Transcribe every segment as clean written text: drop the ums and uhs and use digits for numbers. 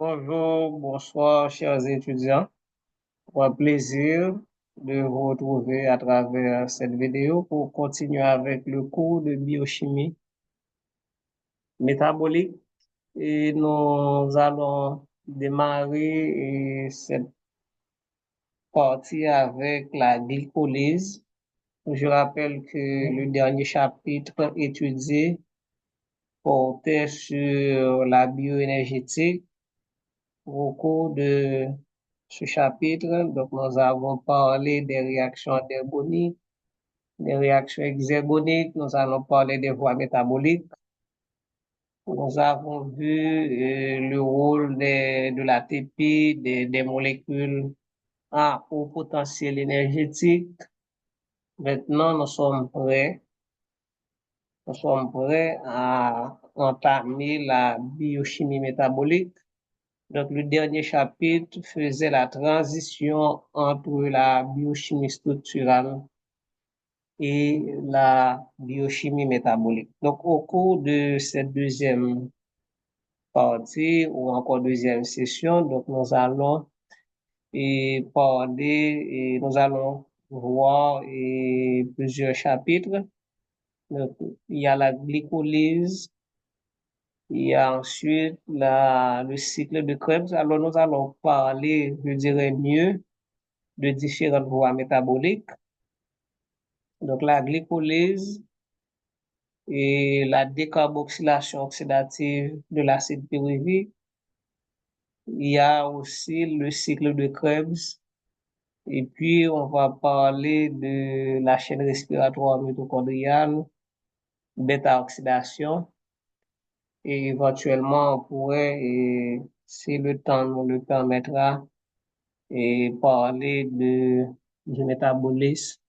Bonjour, bonsoir, chers étudiants. Pour un plaisir de vous retrouver à travers cette vidéo pour continuer avec le cours de biochimie métabolique. Et nous allons démarrer cette partie avec la glycolyse. Je rappelle que le dernier chapitre étudié portait sur la bioénergétique. Au cours de ce chapitre, donc nous avons parlé des réactions dergoniques, des réactions exergoniques, nous allons parler des voies métaboliques. Nous avons vu le rôle de l'ATP, des molécules à haut potentiel énergétique. Maintenant, nous sommes prêts à entamer la biochimie métabolique. Donc, le dernier chapitre faisait la transition entre la biochimie structurale et la biochimie métabolique. Donc, au cours de cette deuxième partie ou encore deuxième session, donc nous allons parler et nous allons voir plusieurs chapitres. Donc, il y a la glycolyse, il y a ensuite le cycle de Krebs. Alors, nous allons parler, je dirais mieux, de différentes voies métaboliques. Donc, la glycolyse et la décarboxylation oxydative de l'acide pyruvique. Il y a aussi le cycle de Krebs. Et puis, on va parler de la chaîne respiratoire mitochondriale, bêta-oxydation. Et éventuellement, on pourrait, si le temps nous le permettra, parler du métabolisme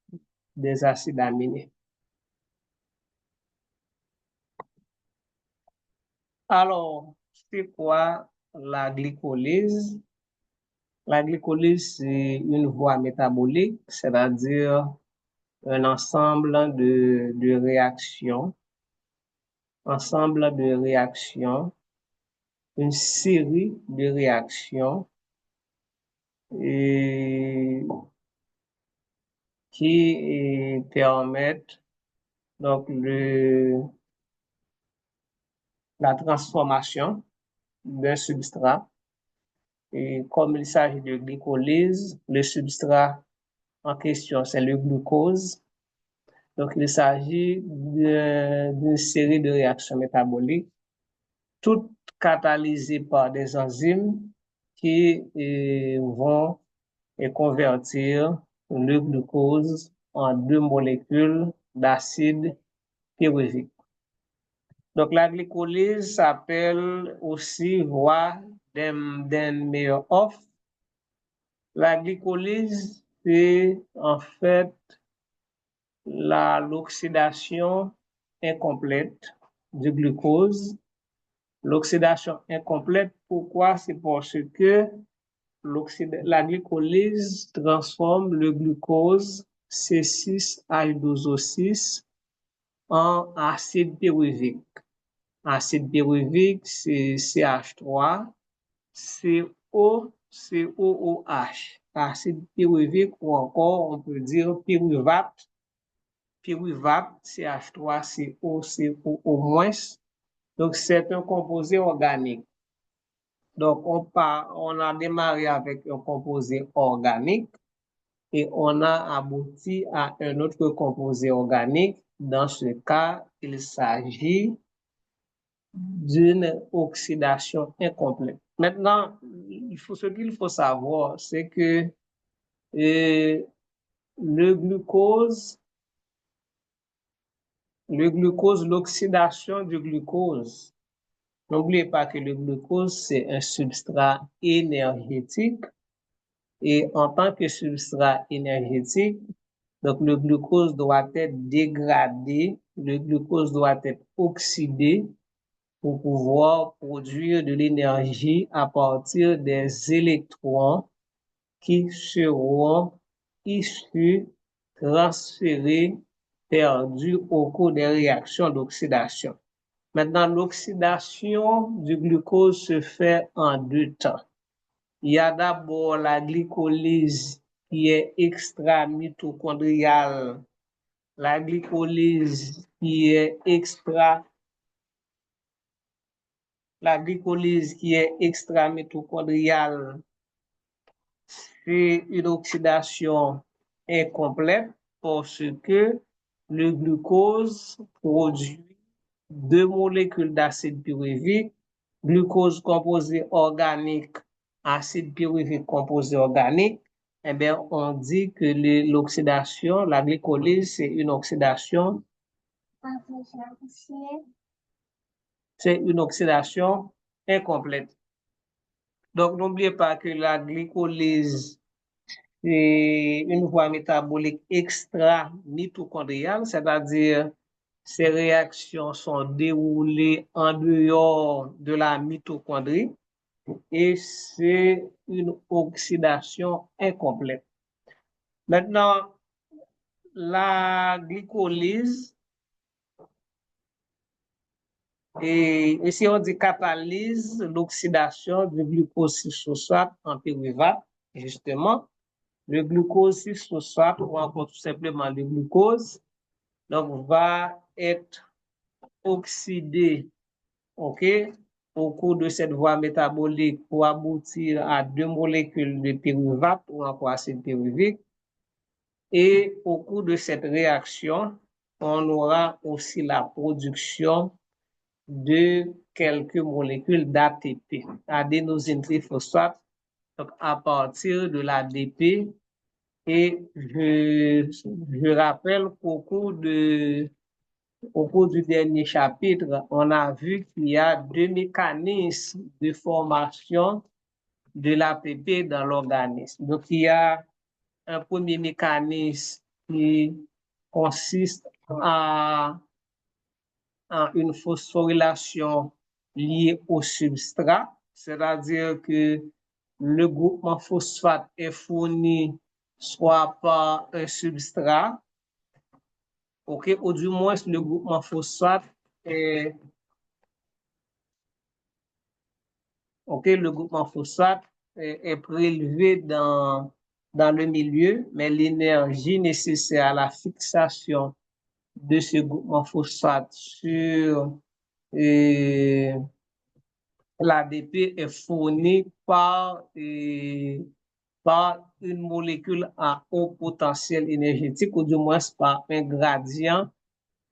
des acides aminés. Alors, c'est quoi la glycolyse? La glycolyse, c'est une voie métabolique, c'est-à-dire un ensemble de réactions, une série de réactions qui permettent donc la transformation d'un substrat. Et comme il s'agit de glycolyse, le substrat en question, c'est le glucose. Donc, il s'agit d'une série de réactions métaboliques, toutes catalysées par des enzymes qui vont convertir le glucose en deux molécules d'acide pyruvique. Donc, la glycolyse s'appelle aussi voie d'Enmeyer-Hoff. La glycolyse, c'est en fait l'oxydation incomplète du glucose. L'oxydation incomplète, pourquoi? C'est parce que la glycolyse transforme le glucose C6H12O6 en acide pyruvique. Acide pyruvique, c'est CH3, COOH. Acide pyruvique ou encore on peut dire pyruvate. Pyruvate, CH3COCO-. Donc, c'est un composé organique. Donc, on a démarré avec un composé organique et on a abouti à un autre composé organique. Dans ce cas, il s'agit d'une oxydation incomplète. Maintenant, ce qu'il faut savoir, c'est que le glucose, l'oxydation du glucose, n'oubliez pas que le glucose, c'est un substrat énergétique et en tant que substrat énergétique, donc le glucose doit être dégradé, le glucose doit être oxydé pour pouvoir produire de l'énergie à partir des électrons qui seront issus, transférés, perdus au cours des réactions d'oxydation. Maintenant, l'oxydation du glucose se fait en deux temps. Il y a d'abord la glycolyse qui est extra-mitochondriale, la glycolyse qui est extra-mitochondriale, c'est une oxydation incomplète parce que le glucose produit deux molécules d'acide pyruvique, glucose composé organique, acide pyruvique composé organique. Eh bien, on dit que l'oxydation, la glycolyse, c'est une oxydation incomplète. Donc, n'oubliez pas que la glycolyse, c'est une voie métabolique extra-mitochondriale, c'est-à-dire ces réactions sont déroulées en dehors de la mitochondrie et c'est une oxydation incomplète. Maintenant, la glycolyse, et si on dit catalyse l'oxydation du glucose 6-phosphate en pyruvate, justement, le glucose 6-phosphate ou encore tout simplement le glucose, donc va être oxydé, ok, au cours de cette voie métabolique pour aboutir à deux molécules de pyruvate ou encore acide pyruvique. Et au cours de cette réaction, on aura aussi la production de quelques molécules d'ATP, adénosine triphosphate, donc à partir de l'ADP. Et je rappelle qu'au cours du dernier chapitre, on a vu qu'il y a deux mécanismes de formation de l'ATP dans l'organisme. Donc, il y a un premier mécanisme qui consiste en une phosphorylation liée au substrat, c'est-à-dire que le groupement phosphate est fourni soit par un substrat, ok, ou du moins le groupement phosphate est, ok, le groupement phosphate est prélevé dans le milieu, mais l'énergie nécessaire à la fixation de ce groupement phosphate sur l'ADP est fournie par une molécule à haut potentiel énergétique ou du moins par un gradient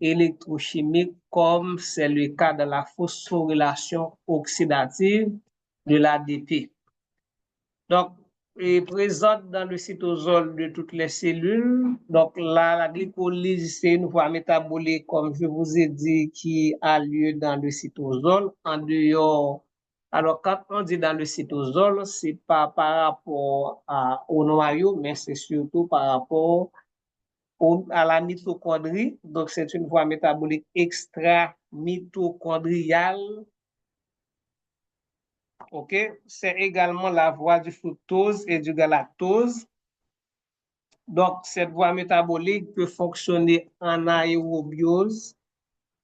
électrochimique comme c'est le cas de la phosphorylation oxydative de l'ADP. Donc, est présente dans le cytosol de toutes les cellules. Donc là, la glycolyse, c'est une voie métabolique, comme je vous ai dit, qui a lieu dans le cytosol, en dehors. Alors, quand on dit dans le cytosol, c'est pas par rapport au noyau, mais c'est surtout par rapport à la mitochondrie. Donc, c'est une voie métabolique extra-mitochondriale. OK? C'est également la voie du fructose et du galactose. Donc, cette voie métabolique peut fonctionner en aérobiose.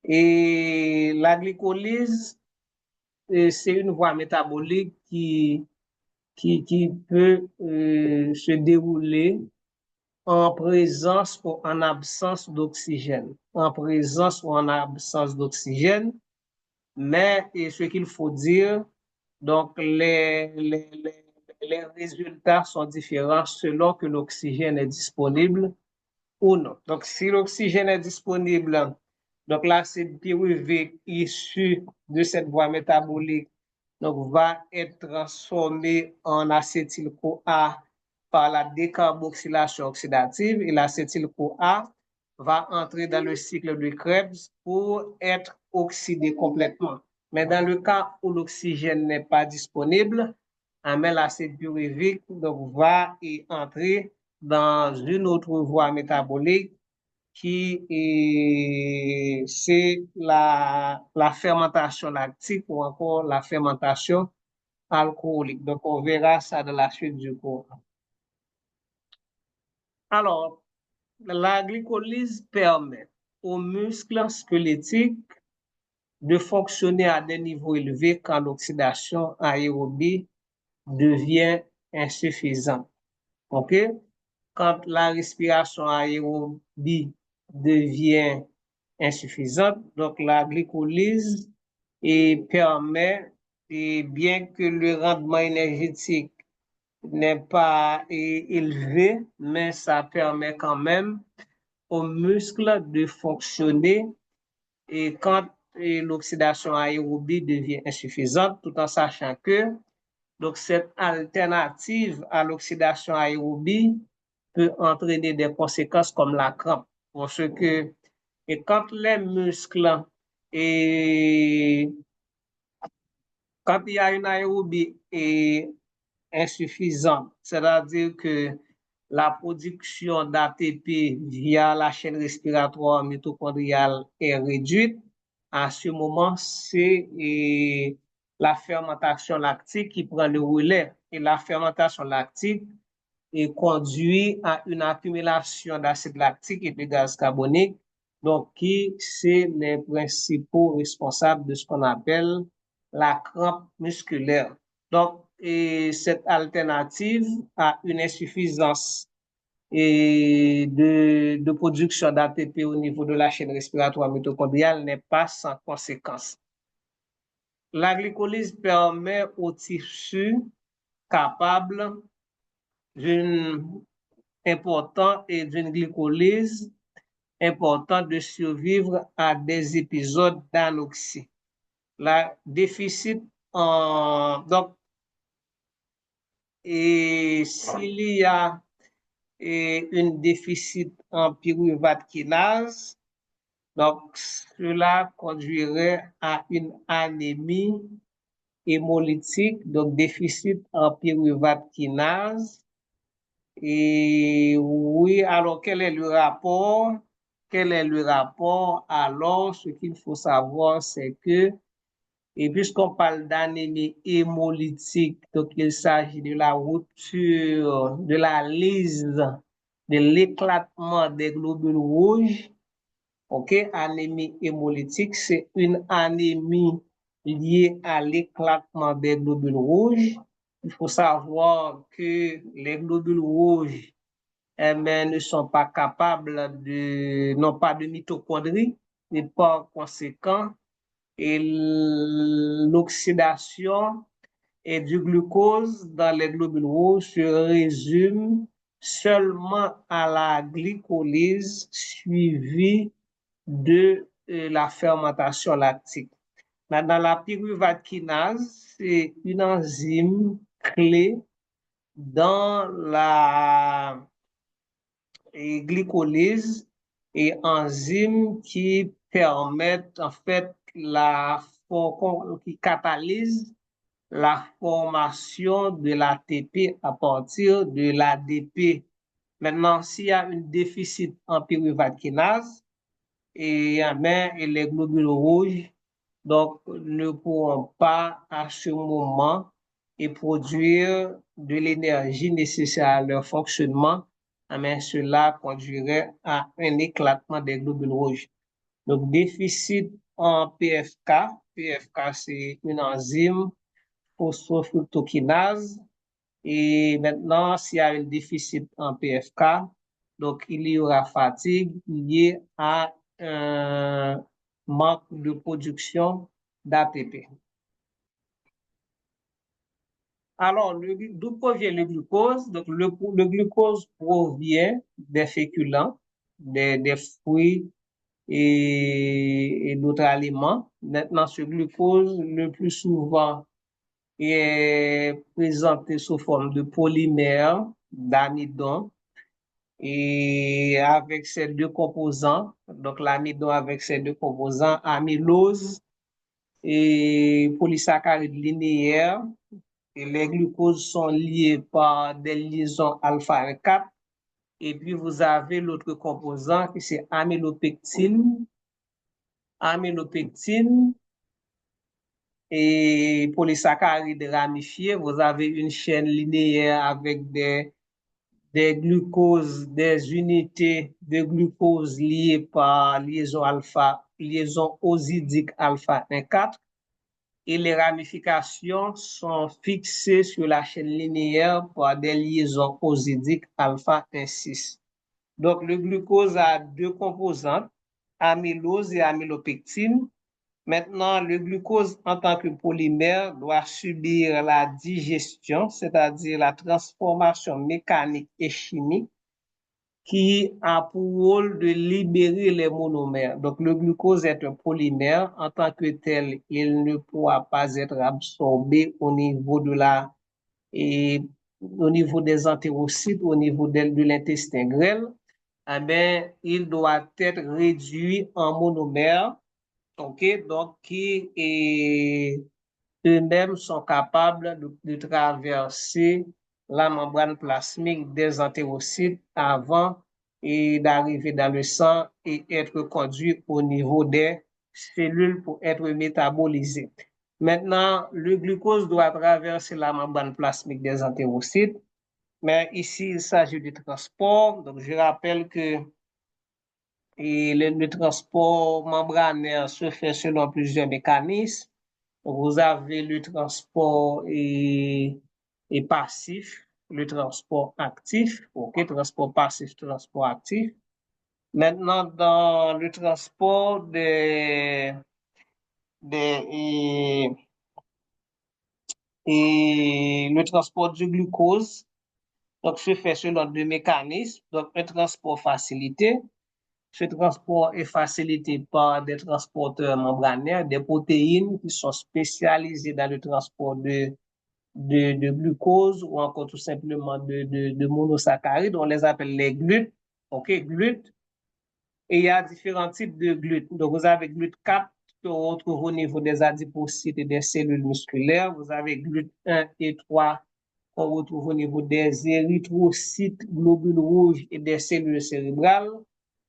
Et la glycolyse, c'est une voie métabolique qui peut se dérouler en présence ou en absence d'oxygène. En présence ou en absence d'oxygène. Mais ce qu'il faut dire, donc les résultats sont différents selon que l'oxygène est disponible ou non. Donc, si l'oxygène est disponible, donc l'acide pyruvique issu de cette voie métabolique donc, va être transformé en acétyl-CoA par la décarboxylation oxydative et l'acétyl-CoA va entrer dans le cycle de Krebs pour être oxydé complètement. Mais dans le cas où l'oxygène n'est pas disponible, l'acide pyruvique donc, va y entrer dans une autre voie métabolique qui est, c'est la fermentation lactique ou encore la fermentation alcoolique. Donc, on verra ça dans la suite du cours. Alors, la glycolyse permet aux muscles squelettiques de fonctionner à des niveaux élevés quand l'oxydation aérobie devient insuffisante. OK? Quand la respiration aérobie devient insuffisante, donc la glycolyse permet, et bien que le rendement énergétique n'est pas élevé, mais ça permet quand même aux muscles de fonctionner et quand l'oxydation aérobie devient insuffisante, tout en sachant que donc cette alternative à l'oxydation aérobie peut entraîner des conséquences comme la crampe. Parce que et quand les muscles et quand il y a une aérobie insuffisante, c'est-à-dire que la production d'ATP via la chaîne respiratoire mitochondriale est réduite, à ce moment, c'est la fermentation lactique qui prend le relais. Et la fermentation lactique conduit à une accumulation d'acide lactique et de gaz carbonique, donc qui c'est les principaux responsables de ce qu'on appelle la crampe musculaire. Donc, cette alternative a une insuffisance de production d'ATP au niveau de la chaîne respiratoire mitochondriale n'est pas sans conséquence. La glycolyse permet aux tissus capables d'une important et d'une glycolyse important de survivre à des épisodes d'anoxie. La déficit donc et s'il y a un déficit en pyruvate kinase, donc cela conduirait à une anémie hémolytique, donc déficit en pyruvate kinase. Et oui, alors quel est le rapport? Quel est le rapport? Alors, ce qu'il faut savoir, c'est que, et puisqu'on parle d'anémie hémolytique, donc il s'agit de la rupture, de la lyse, de l'éclatement des globules rouges. OK? Anémie hémolytique, c'est une anémie liée à l'éclatement des globules rouges. Il faut savoir que les globules rouges ne sont pas capables n'ont pas de mitochondries et par conséquent, l'oxydation et du glucose dans les globules rouges se résume seulement à la glycolyse suivie de la fermentation lactique. Maintenant, la pyruvate kinase, c'est une enzyme clé dans la glycolyse et enzymes qui permettent en fait qui catalysent la formation de l'ATP à partir de l'ADP. Maintenant, s'il y a un déficit en pyruvate kinase, et les globules rouges donc, ne pourront pas à ce moment produire de l'énergie nécessaire à leur fonctionnement, mais cela conduirait à un éclatement des globules rouges. Donc, déficit en PFK. PFK, c'est une enzyme phosphofructokinase. Et maintenant, s'il y a un déficit en PFK, donc il y aura fatigue liée à un manque de production d'ATP. Alors, d'où provient le glucose? Donc, le glucose provient des féculents, des fruits et d'autres aliments. Maintenant, ce glucose, le plus souvent, est présenté sous forme de polymère d'amidon et avec ces deux composants, donc l'amidon avec ces deux composants, amylose et polysaccharides linéaires, et les glucoses sont liés par des liaisons alpha 4. Et puis vous avez l'autre composant qui c'est amylopectine. Amylopectine et polysaccharides ramifiés. Vous avez une chaîne linéaire avec des glucoses, des unités de glucose liées par liaison oxidique alpha 1,4 et les ramifications sont fixées sur la chaîne linéaire par des liaisons oxidiques alpha 1,6. Donc, le glucose a deux composantes, amylose et amylopectine. Maintenant, le glucose en tant que polymère doit subir la digestion, c'est-à-dire la transformation mécanique et chimique qui a pour rôle de libérer les monomères. Donc, le glucose est un polymère. En tant que tel, il ne pourra pas être absorbé au niveau de et au niveau des entérocytes, au niveau de l'intestin grêle. Eh bien, il doit être réduit en monomères, ok, donc qui est eux-mêmes sont capables de traverser la membrane plasmique des entérocytes avant d'arriver dans le sang et être conduit au niveau des cellules pour être métabolisé. Maintenant, le glucose doit traverser la membrane plasmique des entérocytes, mais ici, il s'agit du transport. Donc, je rappelle que le transport membranaire se fait selon plusieurs mécanismes. Vous avez le transport et passif, le transport actif, ok, transport passif, transport actif. Maintenant, dans le transport des le transport du glucose, donc se fait selon deux mécanismes, donc un transport facilité. Ce transport est facilité par des transporteurs membranaires, des protéines qui sont spécialisées dans le transport de glucose ou encore tout simplement de monosaccharides. On les appelle les glutes. OK, glutes. Et il y a différents types de glutes. Donc, vous avez glute 4 qu'on retrouve au niveau des adipocytes et des cellules musculaires. Vous avez glute 1 et 3 qu'on retrouve au niveau des érythrocytes, globules rouges et des cellules cérébrales.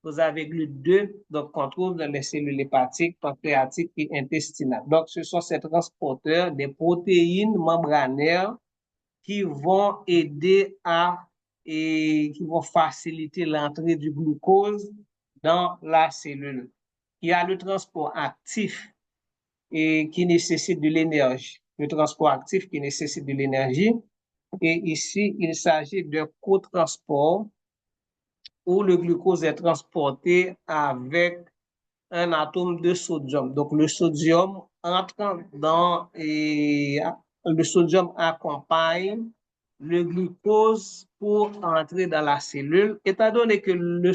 Vous avez glute 2, donc qu'on trouve dans les cellules hépatiques, pancréatiques et intestinales. Donc, ce sont ces transporteurs des protéines membranaires qui vont aider et qui vont faciliter l'entrée du glucose dans la cellule. Il y a le transport actif et qui nécessite de l'énergie. Le transport actif qui nécessite de l'énergie. Et ici, il s'agit d'un cotransport où le glucose est transporté avec un atome de sodium. Donc, le sodium entre le sodium accompagne le glucose pour entrer dans la cellule. Étant donné que l'ion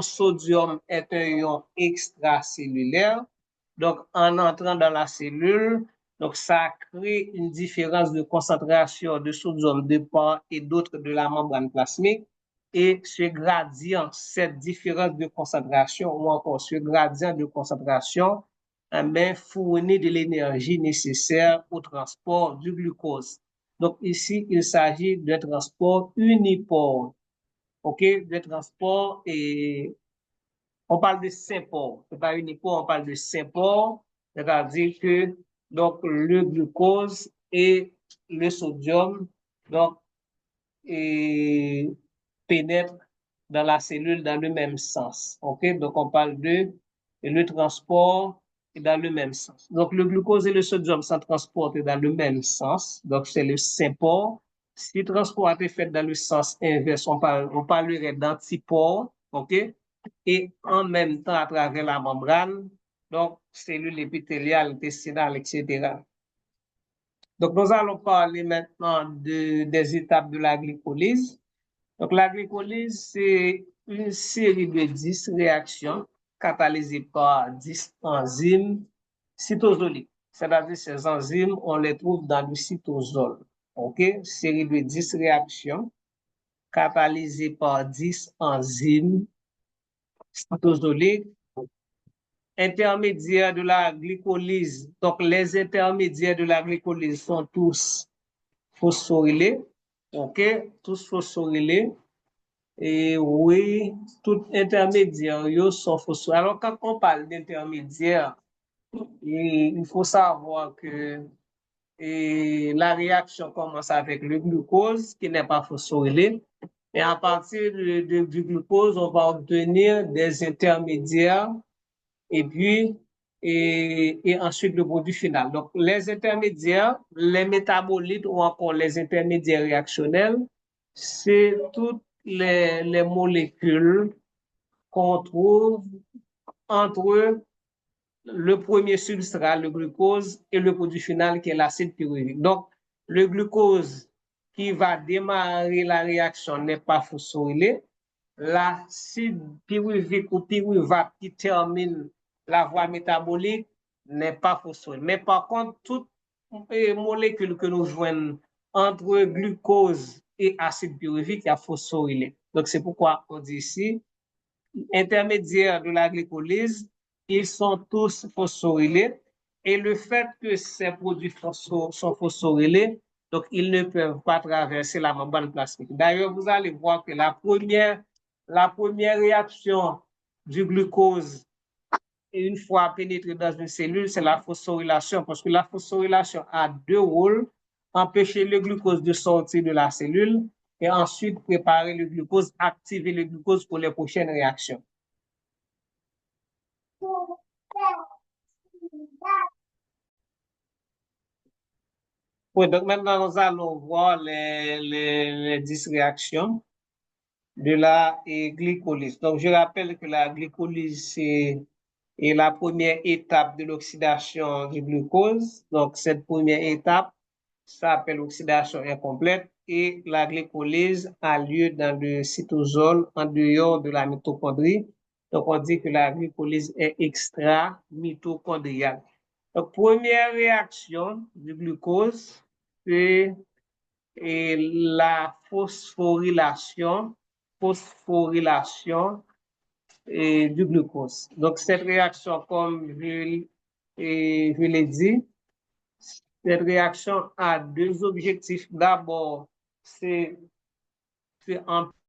sodium est un ion extracellulaire, donc en entrant dans la cellule, donc ça crée une différence de concentration de sodium de part et d'autre de la membrane plasmique. Et ce gradient, cette différence de concentration ou encore ce gradient de concentration fournit de l'énergie nécessaire au transport du glucose. Donc ici, il s'agit d'un transport unipore. OK? De transport et on parle de sympore. C'est pas unipore, on parle de sympore. C'est-à-dire que donc le glucose et le sodium donc et pénètrent dans la cellule dans le même sens. OK? Donc, on parle de le transport dans le même sens. Donc, le glucose et le sodium sont transportés dans le même sens. Donc, c'est le sympore. Si le transport est fait dans le sens inverse, on parlerait d'antipore. OK? Et en même temps, à travers la membrane, donc, cellules épithéliales, intestinales, etc. Donc, nous allons parler maintenant des étapes de la glycolyse. Donc, la glycolyse, c'est une série de 10 réactions catalysées par 10 enzymes cytosoliques. C'est-à-dire ces enzymes, on les trouve dans le cytosol. OK? Série de 10 réactions catalysées par 10 enzymes cytosoliques intermédiaires de la glycolyse. Donc, les intermédiaires de la glycolyse sont tous phosphorylés. OK? Tous phosphorylés. Et oui, tout intermédiaire, sont phosphorylés. Alors, quand on parle d'intermédiaire, il faut savoir que et la réaction commence avec le glucose qui n'est pas phosphorylé. Et à partir du glucose, on va obtenir des intermédiaires et puis et ensuite le produit final. Donc, les intermédiaires, les métabolites ou encore les intermédiaires réactionnels, c'est toutes les molécules qu'on trouve entre le premier substrat, le glucose, et le produit final qui est l'acide pyruvique. Donc, le glucose qui va démarrer la réaction n'est pas phosphorylé. L'acide pyruvique ou pyruvate qui termine la voie métabolique n'est pas phosphorylé. Mais par contre, toutes les molécules que nous joignons entre glucose et acide pyruvique, il y a phosphorylé. Donc, c'est pourquoi on dit ici intermédiaires de la glycolyse, ils sont tous phosphorylés. Et le fait que ces produits sont phosphorylés, donc ils ne peuvent pas traverser la membrane plasmique. D'ailleurs, vous allez voir que la première réaction du glucose, une fois pénétré dans une cellule, c'est la phosphorylation, parce que la phosphorylation a deux rôles: empêcher le glucose de sortir de la cellule et ensuite préparer le glucose, activer le glucose pour les prochaines réactions. Oui, donc maintenant nous allons voir les 10 réactions de la glycolyse. Donc je rappelle que la glycolyse, est la première étape de l'oxydation du glucose. Donc cette première étape s'appelle oxydation incomplète et la glycolyse a lieu dans le cytosol en dehors de la mitochondrie. Donc on dit que la glycolyse est extra-mitochondriale. Donc première réaction du glucose, c'est la phosphorylation du glucose. Donc, cette réaction, comme je l'ai dit, cette réaction a deux objectifs. D'abord, c'est